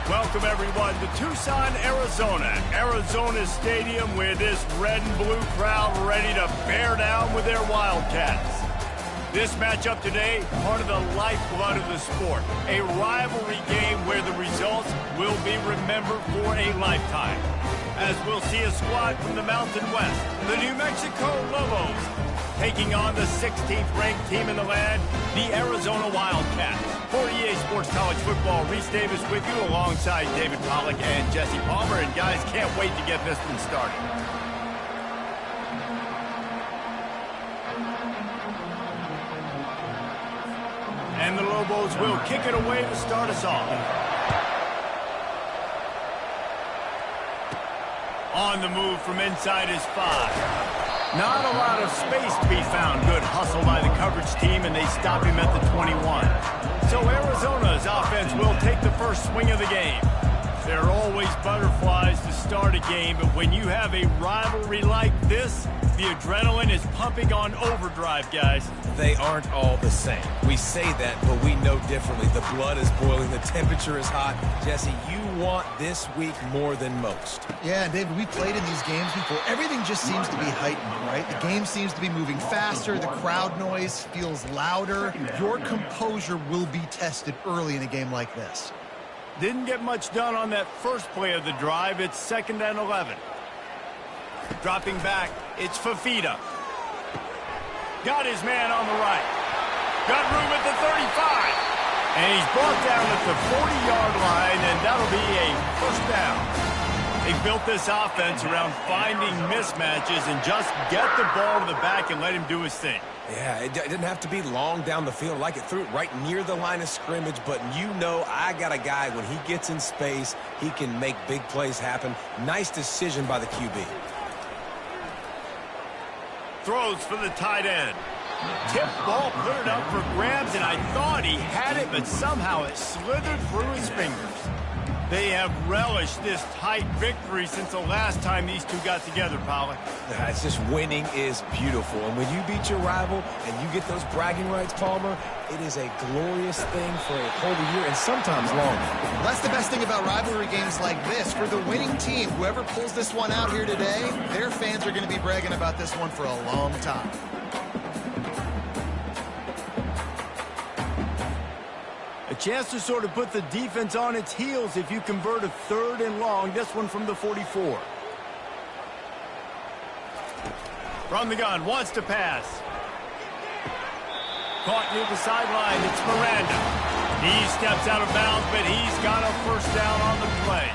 Welcome, everyone, to Tucson, Arizona. Arizona Stadium with this red and blue crowd ready to bear down with their Wildcats. This matchup today, part of the lifeblood of the sport. A rivalry game where the results will be remembered for a lifetime. As we'll see a squad from the Mountain West, the New Mexico Lobos, taking on the 16th-ranked team in the land, the Arizona Wildcats. For EA Sports College Football, Reese Davis with you alongside David Pollack and Jesse Palmer. And guys, can't wait to get this one started. And the Lobos will kick it away to start us off. On the move from inside his 5. Not a lot of space to be found. Good hustle by the coverage team, and they stop him at the 21. So Arizona's offense will take the first swing of the game. There are always butterflies to start a game, but when you have a rivalry like this, the adrenaline is pumping on overdrive, guys. They aren't all the same. We say that, but we know differently. The blood is boiling. The temperature is hot. Jesse, you want this week more than most. Yeah, David, we played in these games before. Everything just seems to be heightened, right? The game seems to be moving faster. The crowd noise feels louder. Your composure will be tested early in a game like this. Didn't get much done on that first play of the drive. It's 2nd and 11. Dropping back, it's Fafita. Got his man on the right. Got room at the 35. And he's brought down at the 40-yard line, and that'll be a first down. They built this offense around finding mismatches and just get the ball to the back and let him do his thing. Yeah, it didn't have to be long down the field. Like it threw it right near the line of scrimmage, but you know I got a guy, when he gets in space, he can make big plays happen. Nice decision by the QB. Throws for the tight end. Tip ball, put it up for grabs, and I thought he had it, but somehow it slithered through his fingers. They have relished this tight victory since the last time these two got together, Pollack. It's just winning is beautiful. And when you beat your rival and you get those bragging rights, Palmer, it is a glorious thing for a whole year and sometimes longer. Well, that's the best thing about rivalry games like this. For the winning team, whoever pulls this one out here today, their fans are going to be bragging about this one for a long time. A chance to sort of put the defense on its heels if you convert a 3rd and long. This one from the 44. From the gun, wants to pass. Caught near the sideline, it's Miranda. He steps out of bounds, but he's got a first down on the play.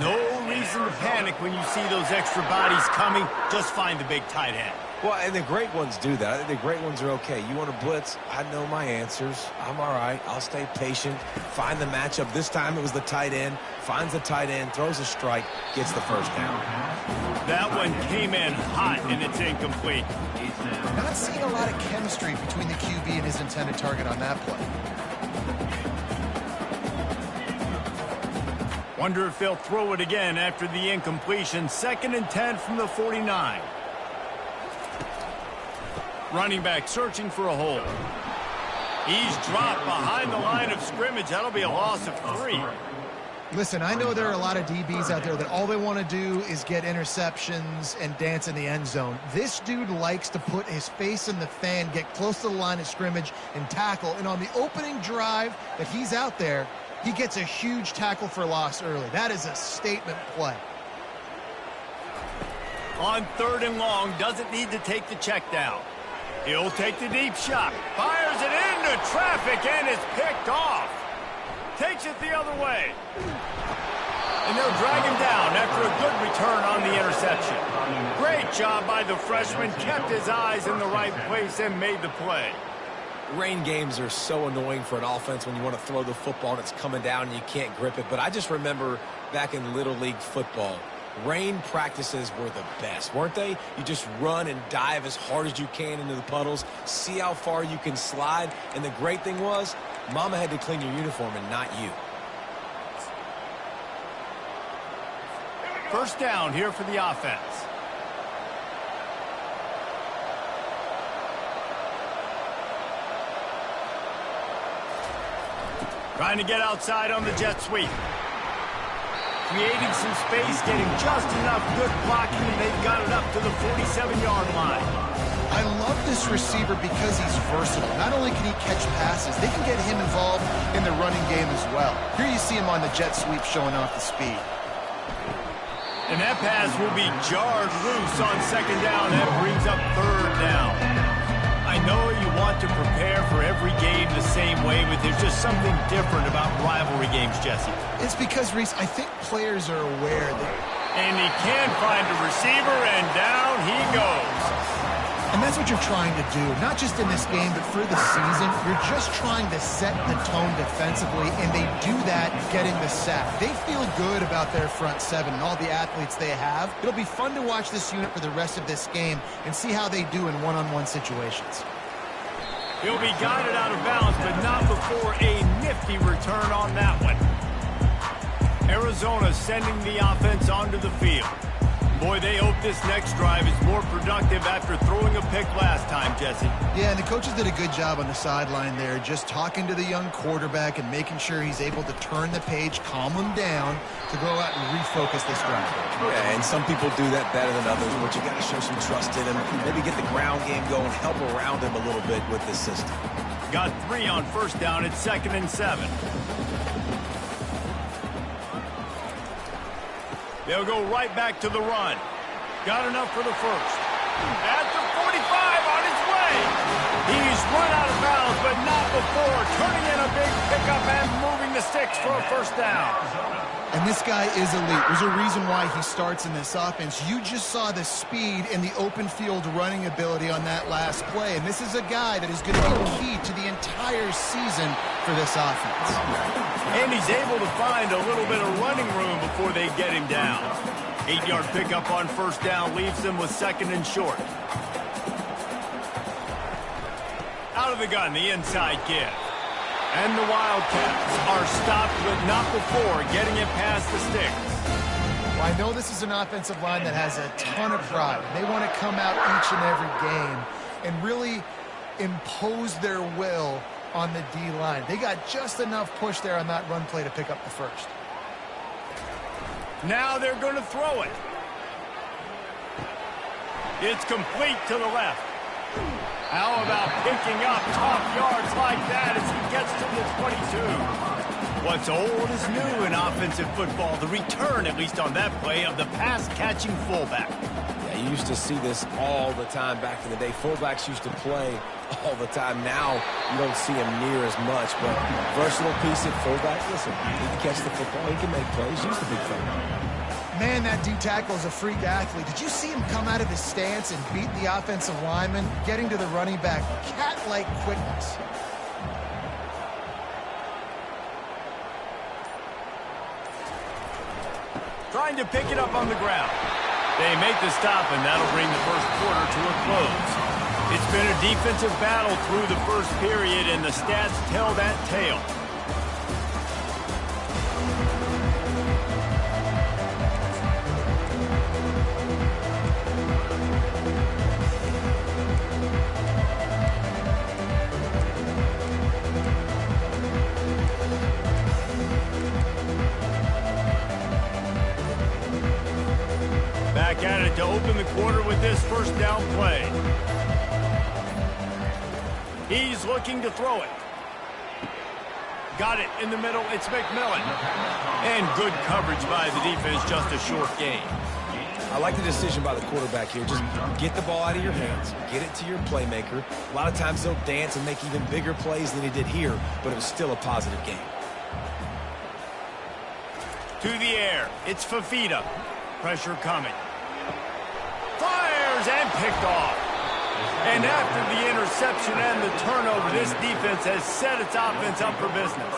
No reason to panic when you see those extra bodies coming. Just find the big tight end. Well, and the great ones do that. I think the great ones are okay. You want to blitz? I know my answers. I'm all right. I'll stay patient. Find the matchup. This time it was the tight end. Finds the tight end, throws a strike, gets the first down. That one came in hot, and it's incomplete. Not seeing a lot of chemistry between the QB and his intended target on that play. Wonder if they'll throw it again after the incompletion. 2nd and 10 from the 49. Running back searching for a hole. He's dropped behind the line of scrimmage. That'll be a loss of 3. Listen, I know there are a lot of DBs out there that all they want to do is get interceptions and dance in the end zone. This dude likes to put his face in the fan, get close to the line of scrimmage, and tackle. And on the opening drive that he's out there, he gets a huge tackle for loss early. That is a statement play. On 3rd and long, doesn't need to take the check down. He'll take the deep shot. Fires it into traffic, and it's picked off. Takes it the other way. And they'll drag him down after a good return on the interception. Great job by the freshman. Kept his eyes in the right place and made the play. Rain games are so annoying for an offense when you want to throw the football and it's coming down and you can't grip it. But I just remember back in Little League football, rain practices were the best, weren't they? You just run and dive as hard as you can into the puddles, see how far you can slide. And the great thing was, Mama had to clean your uniform and not you. First down here for the offense. Trying to get outside on the jet sweep. Creating some space, getting just enough good blocking, and they've got it up to the 47-yard line. I love this receiver because he's versatile. Not only can he catch passes, they can get him involved in the running game as well. Here you see him on the jet sweep showing off the speed. And that pass will be jarred loose on second down. That brings up third down. I know you want to prepare for every game the same way, but there's just something different about rivalry games, Jesse. It's because, Reese, I think players are aware that... And he can find a receiver, and down he goes. And that's what you're trying to do, not just in this game, but for the season. You're just trying to set the tone defensively, and they do that getting the sack. They feel good about their front seven and all the athletes they have. It'll be fun to watch this unit for the rest of this game and see how they do in one-on-one situations. He'll be guided out of bounds, but not before a nifty return on that one. Arizona sending the offense onto the field. Boy, they hope this next drive is more productive after throwing a pick last time, Jesse. Yeah, and the coaches did a good job on the sideline there, just talking to the young quarterback and making sure he's able to turn the page, calm him down, to go out and refocus this drive. Yeah, and some people do that better than others, but you got to show some trust in him. Maybe get the ground game going, help around him a little bit with this system. Got 3 on first down at 2nd and 7. They'll go right back to the run. Got enough for the first. At the 45 on his way. He's run out of bounds, but not before turning in a big pickup and moving the sticks for a first down. And this guy is elite. There's a reason why he starts in this offense. You just saw the speed and the open field running ability on that last play. And this is a guy that is going to be key to the entire season for this offense. And he's able to find a little bit of running room before they get him down. 8-yard pickup on first down leaves them with 2nd and short. Out of the gun, the inside give. And the Wildcats are stopped, but not before getting it past the sticks. Well, I know this is an offensive line that has a ton of pride. They want to come out each and every game and really impose their will on the D-line. They got just enough push there on that run play to pick up the first. Now they're going to throw it. It's complete to the left. How about picking up top yards like that as he gets to the 22? What's old is new in offensive football. The return, at least on that play, of the pass-catching fullback. Yeah, you used to see this all the time back in the day. Fullbacks used to play all the time. Now you don't see him near as much, but versatile piece at fullback. Listen, he can catch the football. He can make plays. He's the big fella. Man, that D-tackle is a freak athlete. Did you see him come out of his stance and beat the offensive lineman, getting to the running back? Cat-like quickness. Trying to pick it up on the ground. They make the stop, and that'll bring the first quarter to a close. It's been a defensive battle through the first period, and the stats tell that tale. Back at it to open the quarter with this first down play. He's looking to throw it. Got it in the middle. It's McMillan. And good coverage by the defense, just a short gain. I like the decision by the quarterback here. Just get the ball out of your hands. Get it to your playmaker. A lot of times they'll dance and make even bigger plays than he did here, but it was still a positive game. To the air. It's Fafita. Pressure coming. Fires and picked off. And after the interception and the turnover, this defense has set its offense up for business.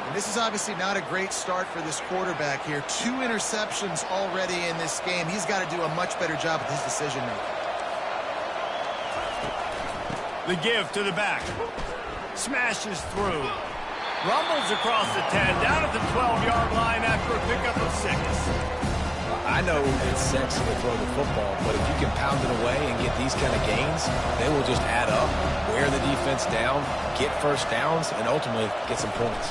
And this is obviously not a great start for this quarterback here. 2 interceptions already in this game. He's got to do a much better job with his decision-making. The give to the back. Smashes through. Rumbles across the 10, down at the 12-yard line after a pickup of 6. I know it's sexy to throw the football, but if you can pound it away and get these kind of gains, they will just add up, wear the defense down, get first downs, and ultimately get some points.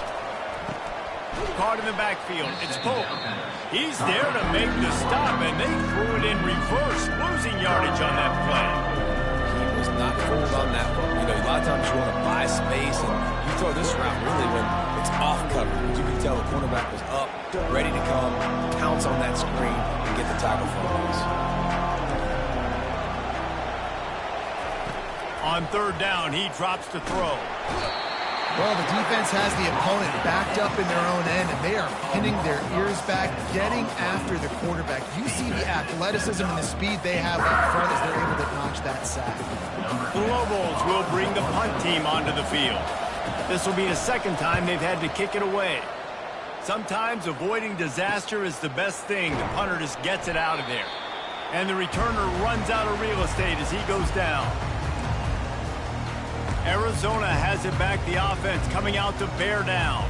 Caught in the backfield. It's Pope. He's there to make the stop, and they threw it in reverse, losing yardage on that play. He was not fooled on that one. You know, a lot of times you want to buy space, and you throw this route really when it's off cover. As you can tell, the cornerback was up, ready to come, pounce on that screen, and get the tackle for a loss. On third down, he drops to throw. Well, the defense has the opponent backed up in their own end, and they are pinning their ears back, getting after the quarterback. You see the athleticism and the speed they have up front as they're able to notch that sack. The Lobos will bring the punt team onto the field. This will be the second time they've had to kick it away. Sometimes avoiding disaster is the best thing. The punter just gets it out of there. And the returner runs out of real estate as he goes down. Arizona has it back, the offense coming out to bear down.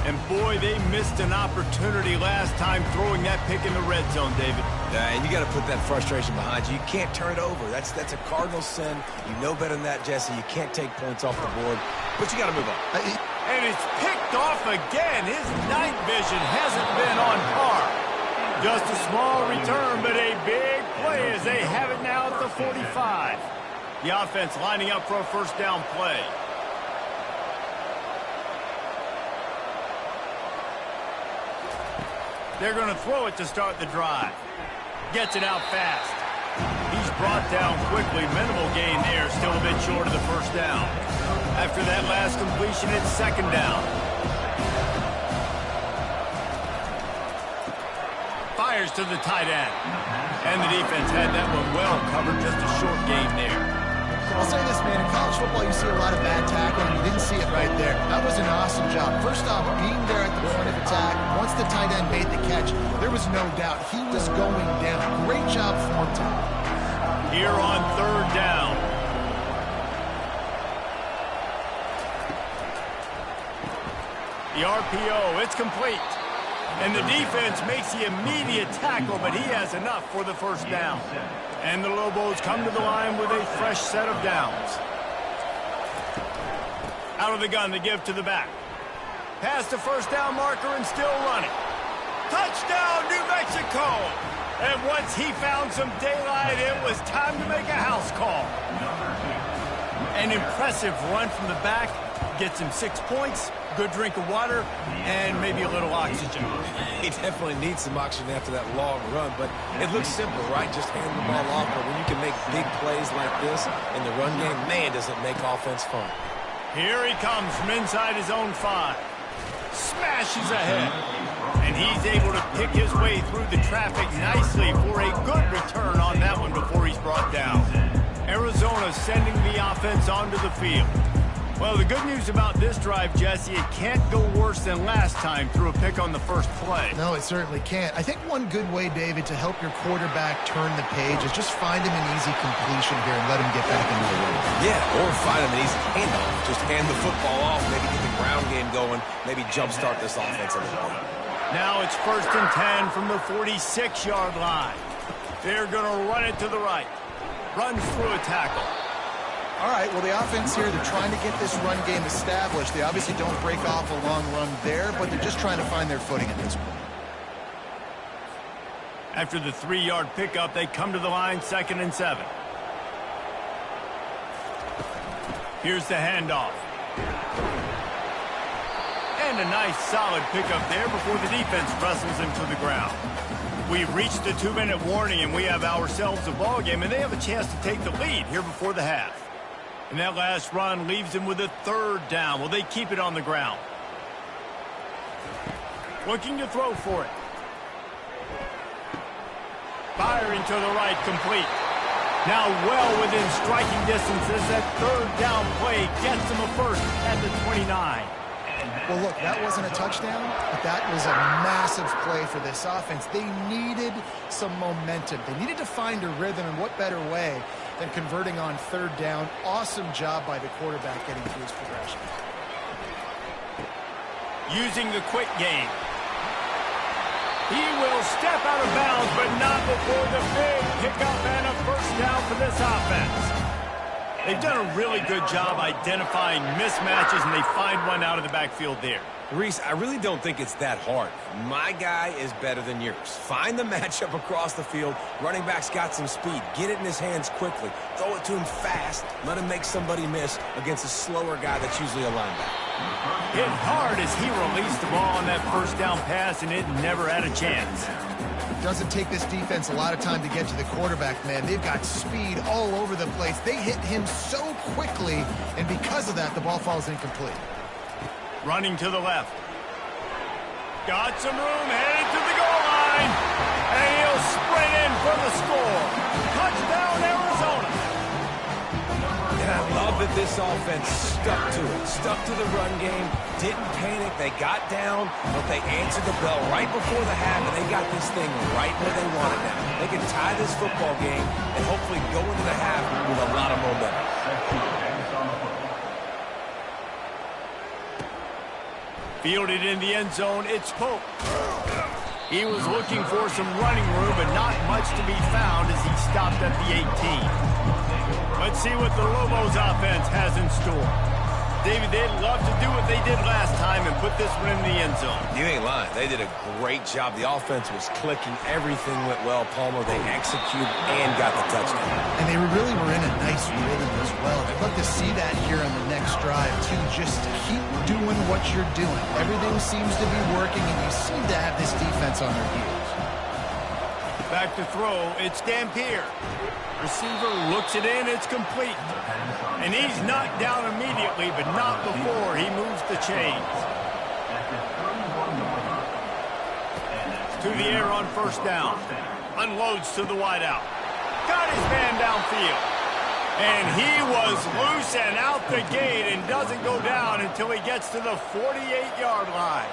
And boy, they missed an opportunity last time throwing that pick in the red zone, David. Yeah, and you got to put that frustration behind you. You can't turn it over. That's a cardinal sin. You know better than that, Jesse. You can't take points off the board, but you got to move on. And it's picked off again. His night vision hasn't been on par. Just a small return, but a big play as they have it now at the 45. The offense lining up for a first down play. They're going to throw it to start the drive. Gets it out fast. He's brought down quickly. Minimal gain there. Still a bit short of the first down. After that last completion, it's second down. Fires to the tight end. And the defense had that one well covered. Just a short gain there. I'll say this, man, in college football, you see a lot of bad tackling. You didn't see it right there. That was an awesome job. First off, being there at the point of attack, once the tight end made the catch, there was no doubt he was going down. Great job form time. Here on third down. The RPO, it's complete. And the defense makes the immediate tackle, but he has enough for the first down. And the Lobos come to the line with a fresh set of downs. Out of the gun, they give to the back. Past the first down marker and still running. Touchdown, New Mexico! And once he found some daylight, it was time to make a house call. An impressive run from the back. Gets him 6 points, good drink of water, and maybe a little oxygen. He definitely needs some oxygen after that long run, but it looks simple, right? Just hand the ball off, but when you can make big plays like this in the run game, man, does it make offense fun. Here he comes from inside his own 5. Smashes ahead. And he's able to pick his way through the traffic nicely for a good return on that one before he's brought down. Arizona sending the offense onto the field. Well, the good news about this drive, Jesse, it can't go worse than last time through a pick on the first play. No, it certainly can't. I think one good way, David, to help your quarterback turn the page is just find him an easy completion here and let him get back into the rhythm. Yeah, or find him an easy handoff. Just hand the football off, maybe get the ground game going, maybe jumpstart this offense a little bit. Now it's 1st and 10 from the 46-yard line. They're going to run it to the right. Runs through a tackle. All right, well, the offense here, they're trying to get this run game established. They obviously don't break off a long run there, but they're just trying to find their footing at this point. After the 3-yard pickup, they come to the line, 2nd and 7. Here's the handoff. And a nice solid pickup there before the defense wrestles him to the ground. We've reached the 2-minute warning, and we have ourselves a ball game, and they have a chance to take the lead here before the half. And that last run leaves him with a 3rd down. Will they keep it on the ground? Looking to throw for it. Firing to the right, complete. Now well within striking distance as that 3rd down play gets him a first at the 29. Well, look, that wasn't a touchdown, but that was a massive play for this offense. They needed some momentum. They needed to find a rhythm, and what better way than converting on 3rd down. Awesome job by the quarterback getting through his progression. Using the quick game. He will step out of bounds, but not before the big pickup and a first down for this offense. They've done a really good job identifying mismatches, and they find one out of the backfield there. Reese, I really don't think it's that hard. My guy is better than yours. Find the matchup across the field. Running back's got some speed. Get it in his hands quickly. Throw it to him fast. Let him make somebody miss against a slower guy that's usually a linebacker. Hit hard as he released the ball on that first down pass, and it never had a chance. Doesn't take this defense a lot of time to get to the quarterback, man. They've got speed all over the place. They hit him so quickly, and because of that, the ball falls incomplete. Running to the left. Got some room, headed to the goal line. And he'll sprint in for the score. Touchdown, Arizona. And I love that this offense stuck to it. Stuck to the run game. Didn't panic. They got down, but they answered the bell right before the half, and they got this thing right where they want it now. They can tie this football game and hopefully go into the half with a lot of momentum. Fielded in the end zone, it's Pope. He was looking for some running room, but not much to be found as he stopped at the 18. Let's see what the Lobos offense has in store. David, they'd love to do what they did last time and put this one in the end zone. You ain't lying. They did a great job. The offense was clicking. Everything went well, Palmer. They executed and got the touchdown. And they really were in a nice rhythm as well. I'd love to see that here on the next drive, too. Just keep doing what you're doing. Everything seems to be working, and you seem to have this defense on their heels. Back to throw, it's Dampier. Receiver looks it in, it's complete. And he's knocked down immediately, but not before he moves the chains. To the air on first down. Unloads to the wideout. Got his man downfield. And he was loose and out the gate and doesn't go down until he gets to the 48-yard line.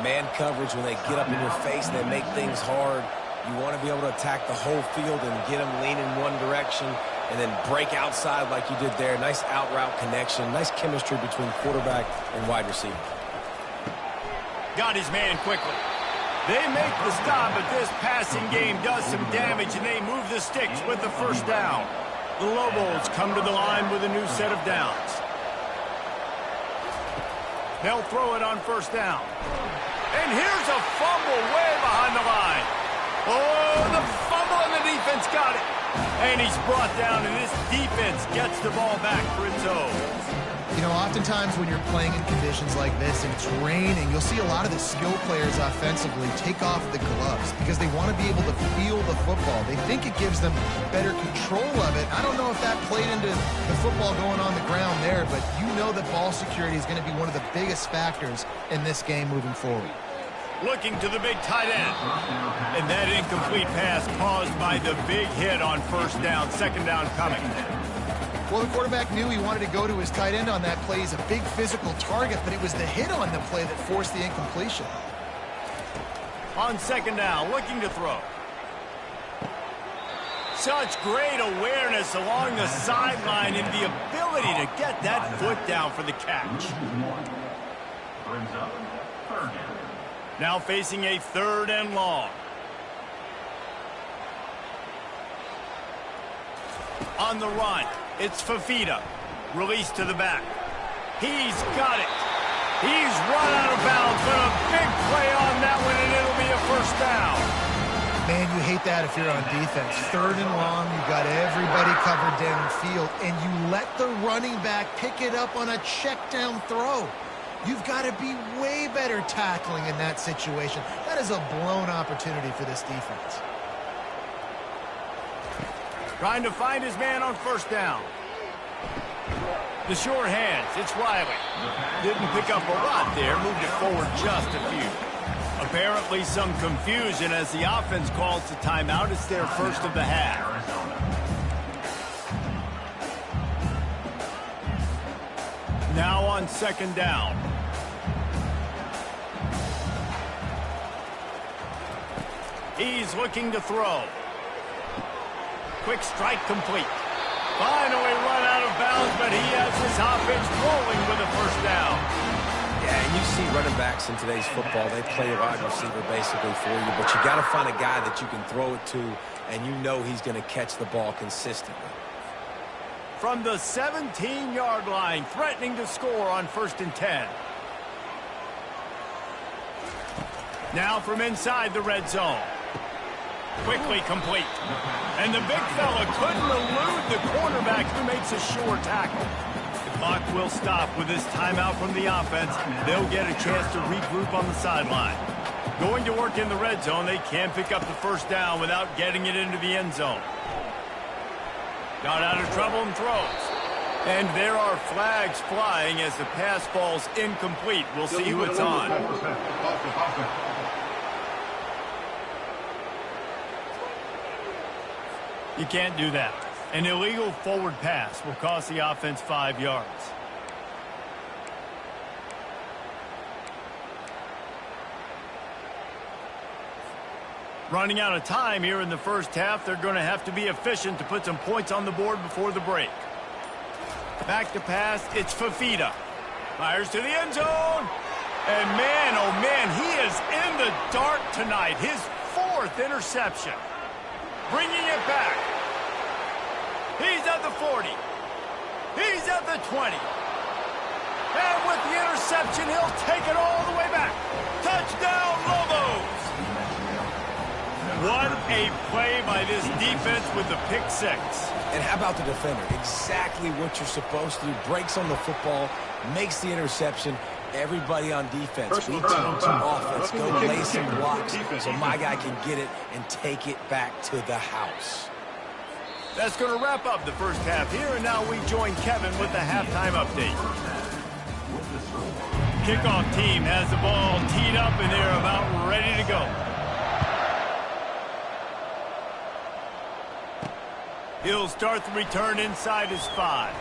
Man coverage, when they get up in your face and they make things hard, you want to be able to attack the whole field and get them leaning one direction and then break outside like you did there. Nice out route connection. Nice chemistry between quarterback and wide receiver. Got his man quickly. They make the stop, but this passing game does some damage, and they move the sticks with the first down. The Lobos come to the line with a new set of downs. They'll throw it on first down. And here's a fumble way behind the line. Oh, the fumble, and the defense got it. And he's brought down, and this defense gets the ball back for its own. You know, oftentimes when you're playing in conditions like this and it's raining, you'll see a lot of the skill players offensively take off the gloves because they want to be able to feel the football. They think it gives them better control of it. I don't know if that played into the football going on the ground there, but you know that ball security is going to be one of the biggest factors in this game moving forward. Looking to the big tight end. And that incomplete pass caused by the big hit on first down. Second down coming. Well, the quarterback knew he wanted to go to his tight end on that play. He's a big physical target, but it was the hit on the play that forced the incompletion. On second down, looking to throw. Such great awareness along the sideline and the ability to get that foot down for the catch. Now facing a third and long. On the run, it's Fafita. Released to the back. He's got it. He's run out of bounds, but a big play on that one, and it'll be a first down. Man, you hate that if you're on defense. Third and long, you've got everybody covered downfield, and you let the running back pick it up on a check down throw. You've got to be way better tackling in that situation. That is a blown opportunity for this defense. Trying to find his man on first down. The short hands, it's Riley. Didn't pick up a lot there, moved it forward just a few. Apparently some confusion as the offense calls the timeout. It's their first of the half. Now on second down. He's looking to throw. Quick strike complete. Finally run out of bounds, but he has his offense rolling with a first down. Yeah, and you see running backs in today's football, they play a wide receiver basically for you, but you got to find a guy that you can throw it to, and you know he's going to catch the ball consistently. from the 17-yard line, threatening to score on 1st and 10. Now from inside the red zone. Quickly complete. And the big fella couldn't elude the cornerback who makes a sure tackle. The clock will stop with this timeout from the offense. They'll get a chance to regroup on the sideline. Going to work in the red zone, they can pick up the first down without getting it into the end zone. Got out of trouble and throws. And there are flags flying as the pass falls incomplete. We'll see who it's on. You can't do that. An illegal forward pass will cost the offense 5 yards. Running out of time here in the first half, they're going to have to be efficient to put some points on the board before the break. Back to pass, it's Fafita. Fires to the end zone. And man, oh man, he is in the dark tonight. His 4th interception. Bringing it back. He's at the 40. He's at the 20. And with the interception, he'll take it all the way back. Touchdown, Lobos! What a play by this defense with the pick 6. And how about the defender? Exactly what you're supposed to do. Breaks on the football, makes the interception. Everybody on defense, we team to offense. Go lay some blocks so my guy can get it and take it back to the house. That's going to wrap up the first half here, and now we join Kevin with the halftime update. Kickoff team has the ball teed up, and they're about ready to go. He'll start the return inside his 5.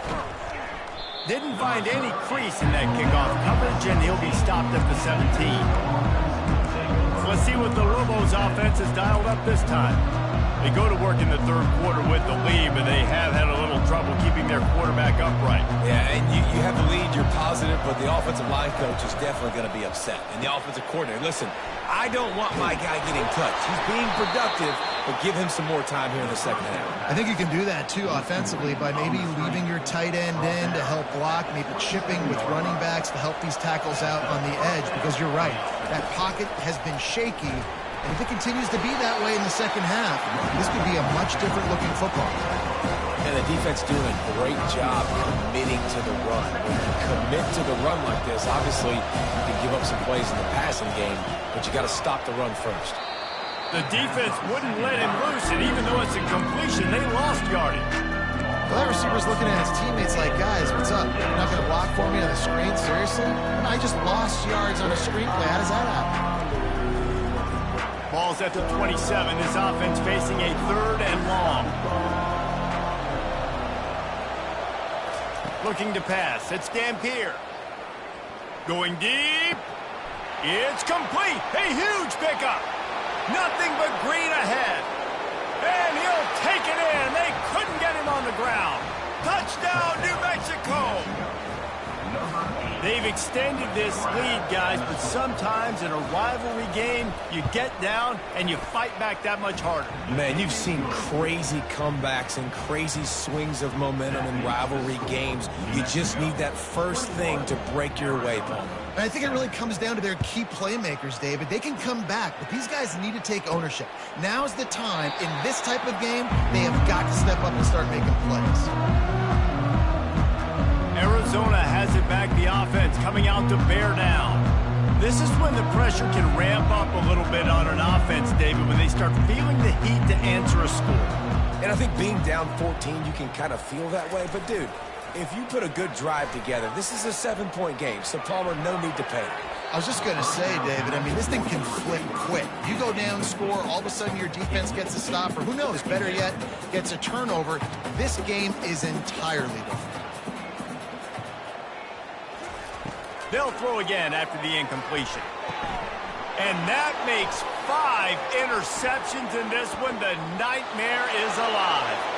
Didn't find any crease in that kickoff coverage, and he'll be stopped at the 17. Let's see what the Lobos offense has dialed up this time. They go to work in the 3rd quarter with the lead, but they have had a little trouble keeping their quarterback upright. Yeah, and you have the lead, you're positive, but the offensive line coach is definitely going to be upset. And the offensive coordinator, listen, I don't want my guy getting touched. He's being productive, but give him some more time here in the second half. I think you can do that, too, offensively, by maybe leaving your tight end in to help block, maybe chipping with running backs to help these tackles out on the edge, because you're right. That pocket has been shaky, and if it continues to be that way in the second half, this could be a much different-looking football. And the defense doing a great job committing to the run. When you commit to the run like this, obviously you can give up some plays in the passing game, but you got to stop the run first. The defense wouldn't let him loose, and even though it's a completion, they lost yardage. Well, that receiver's looking at his teammates like, guys, what's up? You're not going to block for me on the screen? Seriously? I just lost yards on a screen play. How does that happen? Ball's at the 27. This offense facing a 3rd and long. Looking to pass. It's Dampier. Going deep. It's complete. A huge pickup. Nothing but green ahead. And he'll take it in. They couldn't get him on the ground. Touchdown, New Mexico. They've extended this lead, guys, but sometimes in a rivalry game, you get down and you fight back that much harder. Man, you've seen crazy comebacks and crazy swings of momentum in rivalry games. You just need that first thing to break your way, Paul. And I think it really comes down to their key playmakers, David. They can come back, but these guys need to take ownership. Now's the time. In this type of game, they have got to step up and start making plays. Arizona has it back, the offense coming out to bear down. This is when the pressure can ramp up a little bit on an offense, David, when they start feeling the heat to answer a score. And I think being down 14, you can kind of feel that way. But, dude, if you put a good drive together, this is a 7-point game, so Palmer, no need to panic. I was just going to say, David, I mean, this thing can flip quick. You go down, score, all of a sudden your defense gets a stop, or who knows, better yet, gets a turnover. This game is entirely different. They'll throw again after the incompletion. And that makes 5 interceptions in this one. The nightmare is alive.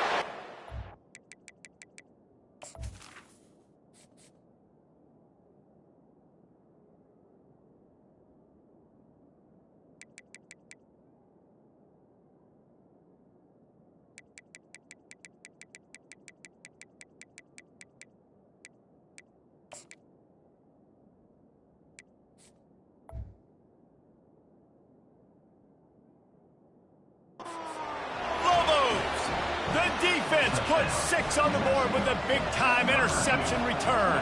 puts 6 on the board with a big-time interception return.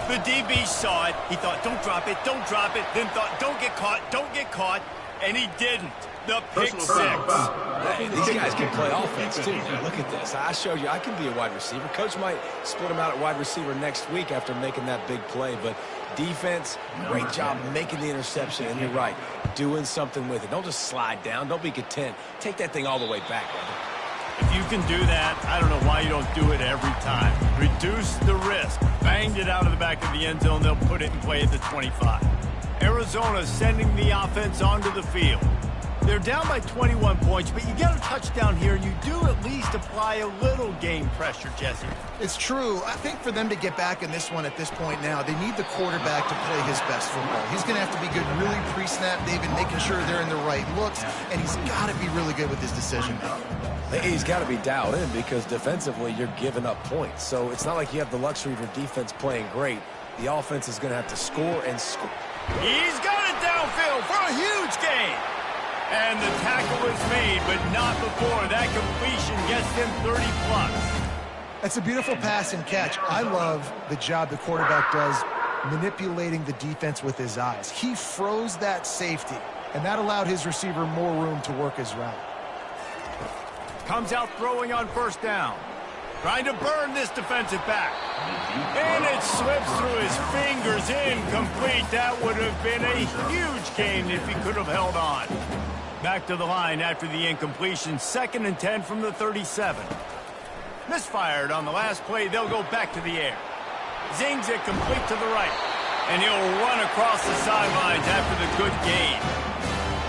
The DB saw it. He thought, don't drop it, then thought, don't get caught, and he didn't. The pick 6. Hey, these guys can play offense, too. Now, look at this. I showed you I can be a wide receiver. Coach might split him out at wide receiver next week after making that big play, but defense, great job making the interception, and you're right, doing something with it. Don't just slide down. Don't be content. Take that thing all the way back, brother. If you can do that, I don't know why you don't do it every time. Reduce the risk. Banged it out of the back of the end zone. They'll put it in play at the 25. Arizona sending the offense onto the field. They're down by 21 points, but you get a touchdown here, and you do at least apply a little game pressure, Jesse. It's true. I think for them to get back in this one at this point now, they need the quarterback to play his best football. He's going to have to be good really pre-snap, David, making sure they're in the right looks, and he's got to be really good with his decision-making. He's got to be dialed in because defensively you're giving up points. So it's not like you have the luxury of your defense playing great. The offense is going to have to score and score. He's got it downfield for a huge gain. And the tackle is made, but not before. That completion gets him 30-plus. That's a beautiful pass and catch. I love the job the quarterback does manipulating the defense with his eyes. He froze that safety, and that allowed his receiver more room to work his route. Comes out throwing on first down. Trying to burn this defensive back. And it slips through his fingers. Incomplete. That would have been a huge gain if he could have held on. Back to the line after the incompletion. 2nd and 10 from the 37. Misfired on the last play. They'll go back to the air. Zings it complete to the right. And he'll run across the sidelines after the good gain.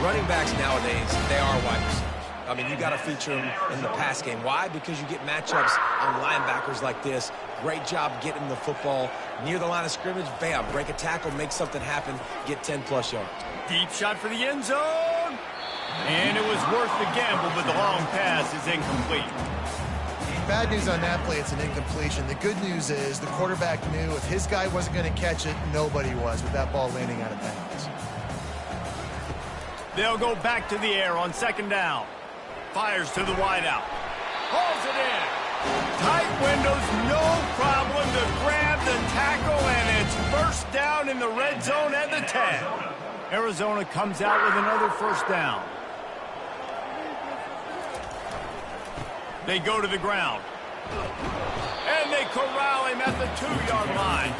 Running backs nowadays, they are wide receivers. I mean, you got to feature them in the pass game. Why? Because you get matchups on linebackers like this. Great job getting the football near the line of scrimmage. Bam, break a tackle, make something happen, get 10-plus yards. Deep shot for the end zone. And it was worth the gamble, but the long pass is incomplete. Bad news on that play, it's an incompletion. The good news is the quarterback knew if his guy wasn't going to catch it, nobody was with that ball landing out of bounds. They'll go back to the air on 2nd down. Fires to the wideout. Hauls it in. Tight windows, no problem to grab the tackle, and it's first down in the red zone at the 10. Arizona comes out with another first down. They go to the ground. And they corral him at the 2-yard line.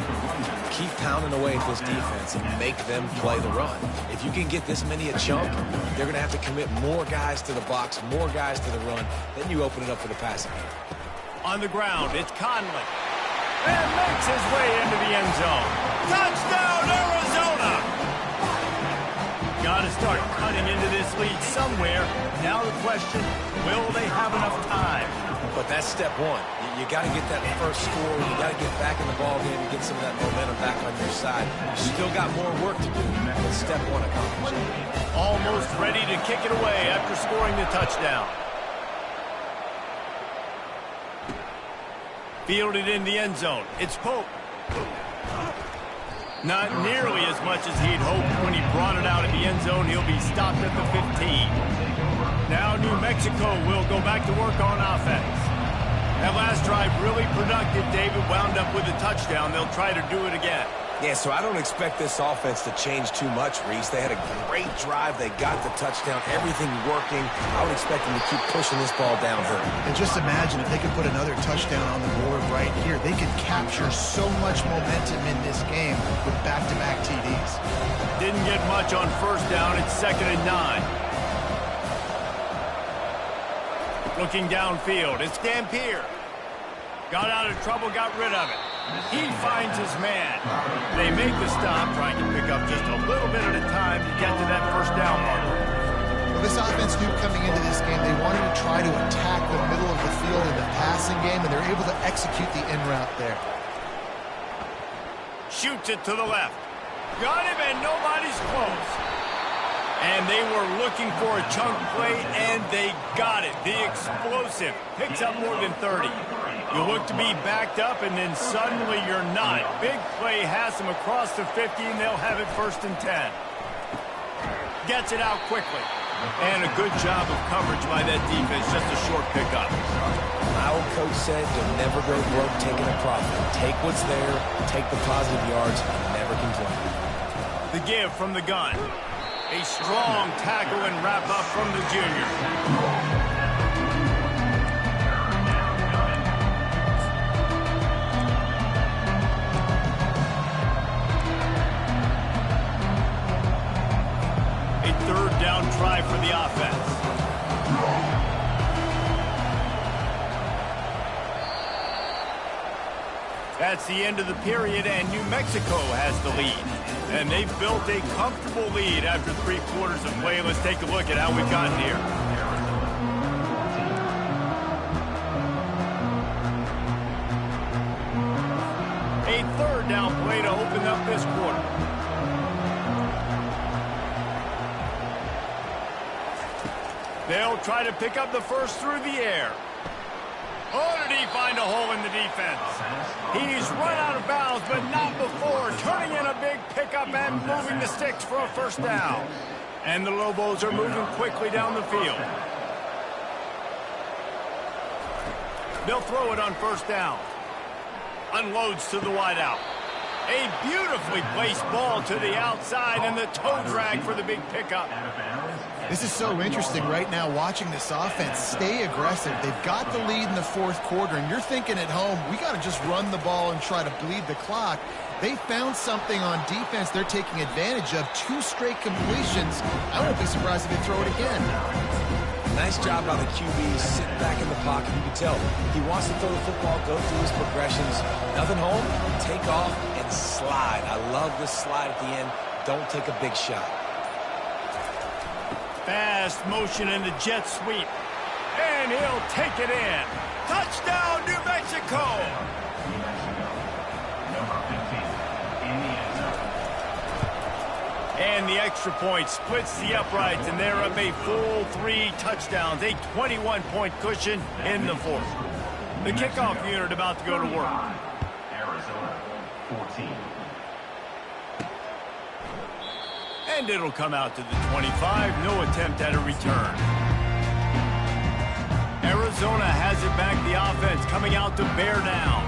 Keep pounding away at this defense and make them play the run. If you can get this many a chunk, they're going to have to commit more guys to the box, more guys to the run. Then you open it up for the passing game. On the ground, it's Conley. And makes his way into the end zone. Touchdown, Arizona! Got to start cutting into this lead somewhere. Now the question, will they have enough time? But that's step one. You got to get that first score. You got to get back in the ball game and get some of that momentum back on your side. You still got more work to do, but step one accomplished. Almost ready to kick it away after scoring the touchdown. Fielded in the end zone. It's Pope. Not nearly as much as he'd hoped when he brought it out in the end zone. He'll be stopped at the 15. Now New Mexico will go back to work on offense. That last drive really productive. David wound up with a touchdown. They'll try to do it again. Yeah, so I don't expect this offense to change too much, Reese. They had a great drive. They got the touchdown. Everything working. I would expect them to keep pushing this ball downhill. And just imagine if they could put another touchdown on the board right here. They could capture so much momentum in this game with back-to-back TDs. Didn't get much on first down. It's 2nd and 9. Looking downfield, it's Dampier. Got out of trouble, got rid of it. He finds his man. They make the stop, trying to pick up just a little bit at a time to get to that first down marker. Well, this offense knew coming into this game they wanted to try to attack the middle of the field in the passing game, and they're able to execute the in route there. Shoots it to the left. Got him, and nobody's close. And they were looking for a chunk play, and they got it. The explosive picks up more than 30. You look to be backed up, and then suddenly you're not. Big play has them across the 50, and they'll have it 1st and 10. Gets it out quickly. And a good job of coverage by that defense, just a short pickup. My old coach said you'll never go broke taking a profit. Take what's there, take the positive yards, and never complain. The give from the gun. A strong tackle and wrap up from the junior. Third down try for the offense. That's the end of the period, and New Mexico has the lead. And they've built a comfortable lead after 3 quarters of play. Let's take a look at how we've gotten here. A third down play to open up this quarter. They'll try to pick up the first through the air. Oh, did he find a hole in the defense? He's run out of bounds, but not before turning in a big pickup and moving the sticks for a first down. And the Lobos are moving quickly down the field. They'll throw it on first down. Unloads to the wideout. A beautifully placed ball to the outside, and the toe drag for the big pickup. This is so interesting right now watching this offense stay aggressive. They've got the lead in the fourth quarter, and you're thinking at home, we got to just run the ball and try to bleed the clock. They found something on defense they're taking advantage of. 2 straight completions. I won't be surprised if they throw it again. Nice job by the QB, sitting back in the pocket. You can tell he wants to throw the football, go through his progressions. Nothing home, take off, and slide. I love this slide at the end. Don't take a big shot. Fast motion in the jet sweep. And he'll take it in. Touchdown, New Mexico! And the extra point splits the uprights, and they're up a full 3 touchdowns, a 21-point cushion in the fourth. The kickoff unit about to go to work. Arizona, 14. And it'll come out to the 25. No attempt at a return. Arizona has it back. The offense coming out to bear down.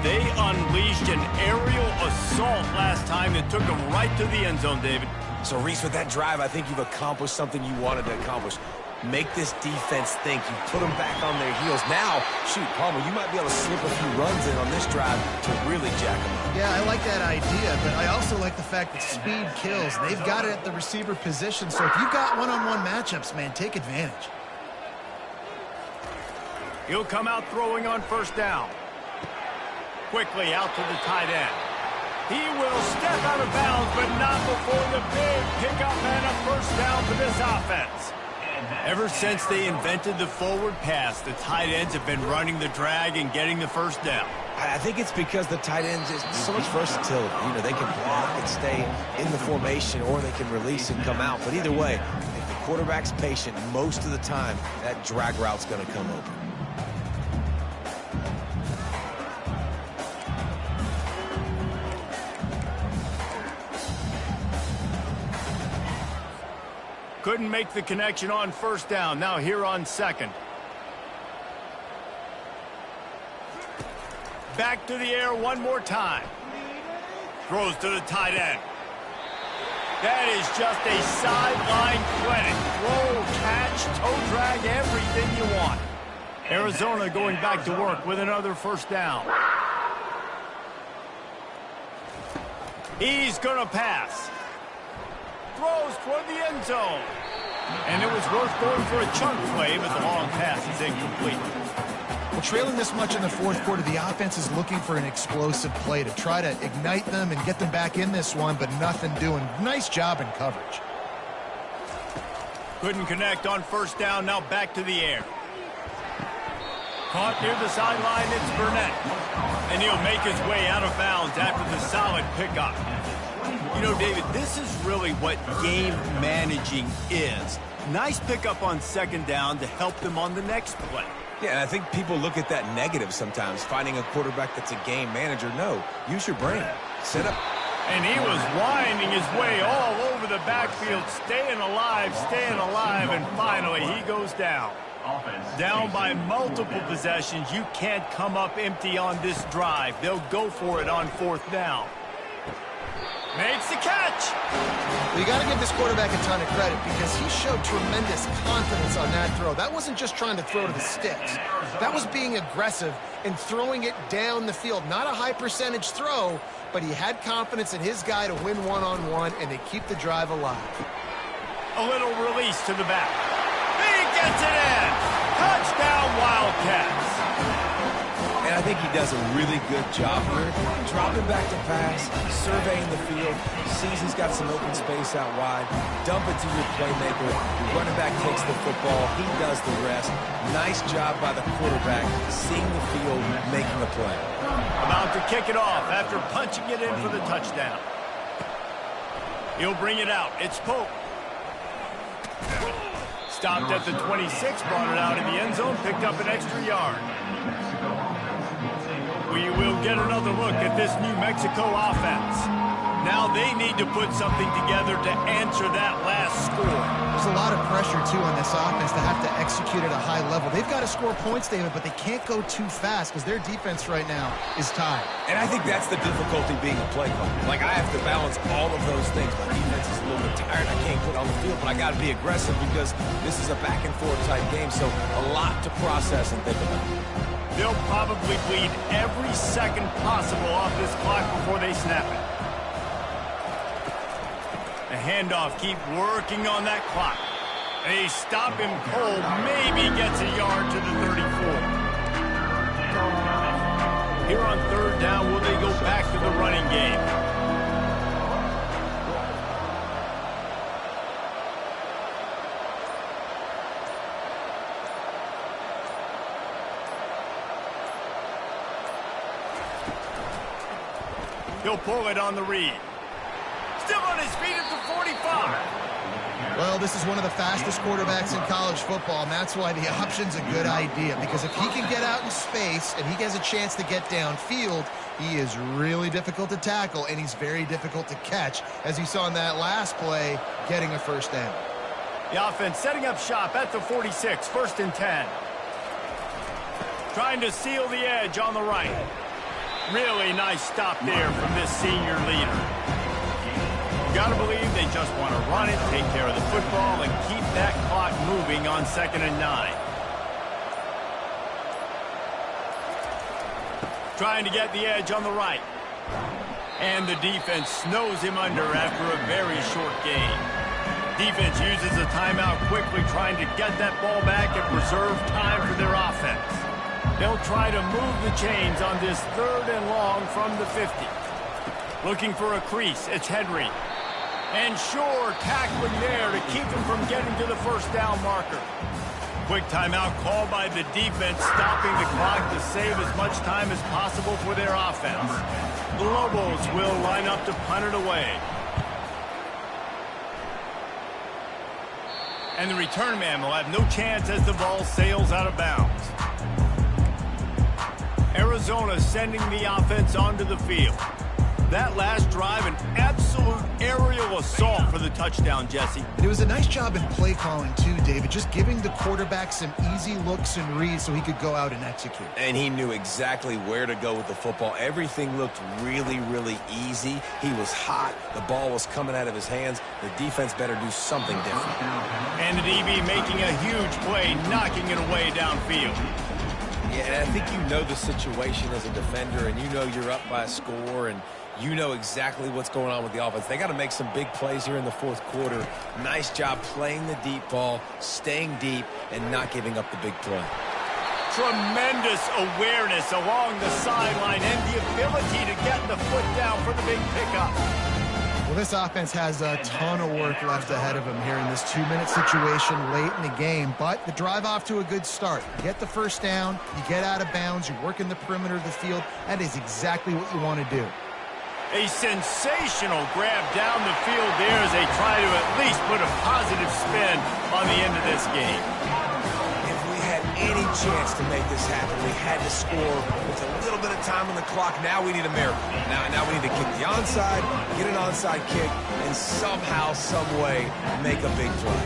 They unleashed an aerial assault last time that took them right to the end zone, David. So, Reese, with that drive, I think you've accomplished something you wanted to accomplish. Make this defense think. You put them back on their heels. Now, shoot, Palmer, you might be able to slip a few runs in on this drive to really jack them up. Yeah, I like that idea, but I also like the fact that speed kills. They've got it at the receiver position, so if you've got one-on-one matchups, man, take advantage. He'll come out throwing on first down. Quickly out to the tight end. He will step out of bounds, but not before the big pickup and a first down for this offense. Ever since they invented the forward pass, the tight ends have been running the drag and getting the first down. I think it's because the tight ends is so much versatility. You know, they can block and stay in the formation, or they can release and come out. But either way, if the quarterback's patient, most of the time, that drag route's going to come open. Couldn't make the connection on first down. Now here on second. Back to the air one more time. Throws to the tight end. That is just a sideline clinic. Throw, catch, toe drag, everything you want. Arizona going back to work with another first down. He's going to pass. Throws toward the end zone. And it was worth going for a chunk play, but the long pass is incomplete. Well, trailing this much in the fourth quarter, the offense is looking for an explosive play to try to ignite them and get them back in this one, but nothing doing. Nice job in coverage. Couldn't connect on first down, now back to the air. Caught near the sideline, it's Burnett. And he'll make his way out of bounds after the solid pickup. You know, David, this is really what game managing is. Nice pickup on second down to help them on the next play. Yeah, and I think people look at that negative sometimes, finding a quarterback that's a game manager. No, use your brain. Set up. And he was winding his way all over the backfield, staying alive, and finally he goes down. Offense. Down by multiple possessions, you can't come up empty on this drive. They'll go for it on 4th down. Makes the catch. Well, you got to give this quarterback a ton of credit because he showed tremendous confidence on that throw. That wasn't just trying to throw to the sticks. That was being aggressive and throwing it down the field. Not a high percentage throw, but he had confidence in his guy to win one-on-one, and they keep the drive alive. A little release to the back. He gets it in. Touchdown, Wildcats. And I think he does a really good job here. Dropping back to pass, surveying the field, sees he's got some open space out wide, dump it to your playmaker. The running back takes the football. He does the rest. Nice job by the quarterback, seeing the field, making the play. About to kick it off after punching it in for the touchdown. He'll bring it out. It's Pope. Stopped at the 26, brought it out in the end zone, picked up an extra yard. We will get another look at this New Mexico offense. Now they need to put something together to answer that last score. There's a lot of pressure, too, on this offense to have to execute at a high level. They've got to score points, David, but they can't go too fast because their defense right now is tied. And I think that's the difficulty being a play caller. Like, I have to balance all of those things. My defense is a little bit tired. I can't put on the field, but I got to be aggressive because this is a back-and-forth type game, so a lot to process and think about. They'll probably bleed every second possible off this clock before they snap it. The handoff, keep working on that clock. They stop him cold, maybe gets a yard to the 34. Here on 3rd down, will they go back to the running game? He'll pull it on the read. Still on his feet at the 45. Well, this is one of the fastest quarterbacks in college football, and that's why the option's a good idea, because if he can get out in space and he has a chance to get downfield, he is really difficult to tackle, and he's very difficult to catch, as you saw in that last play, getting a 1st down. The offense setting up shop at the 46, 1st and 10. Trying to seal the edge on the right. Really nice stop there from this senior leader. Gotta believe they just want to run it, take care of the football, and keep that clock moving on 2nd and 9. Trying to get the edge on the right. And the defense snows him under after a very short gain. Defense uses a timeout quickly, trying to get that ball back and preserve time for their offense. They'll try to move the chains on this 3rd and long from the 50. Looking for a crease. It's Henry. And sure, tackling there to keep him from getting to the 1st down marker. Quick timeout call by the defense, stopping the clock to save as much time as possible for their offense. The Lobos will line up to punt it away. And the return man will have no chance as the ball sails out of bounds. Arizona sending the offense onto the field. That last drive, an absolute aerial assault for the touchdown, Jesse. And it was a nice job in play calling, too, David, just giving the quarterback some easy looks and reads so he could go out and execute. And he knew exactly where to go with the football. Everything looked really, really easy. He was hot. The ball was coming out of his hands. The defense better do something different. And the DB making a huge play, knocking it away downfield. Yeah, and I think you know the situation as a defender, and you know you're up by a score, and you know exactly what's going on with the offense. They got to make some big plays here in the 4th quarter. Nice job playing the deep ball, staying deep, and not giving up the big play. Tremendous awareness along the sideline and the ability to get the foot down for the big pickup. Well, this offense has a ton of work left ahead of them here in this 2-minute situation late in the game, but the drive off to a good start. You get the 1st down, you get out of bounds, you work in the perimeter of the field. That is exactly what you want to do. A sensational grab down the field there as they try to at least put a positive spin on the end of this game. If we had any chance to make this happen, we had to score with a little bit of time on the clock. Now we need a miracle. Now we need to kick the onside, get an onside kick, and somehow, some way, make a big play.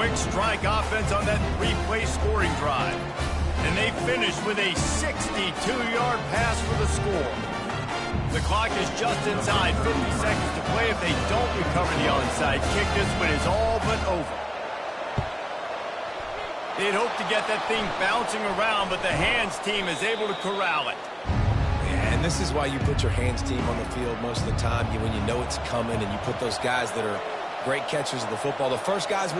quick strike offense on that three-play scoring drive. And they finished with a 62-yard pass for the score. The clock is just inside 50 seconds to play. If they don't recover the onside kick, this one is all but over. They'd hoped to get that thing bouncing around, but the hands team is able to corral it. Yeah, and this is why you put your hands team on the field most of the time when you know it's coming, and you put those guys that are great catchers of the football. The first guys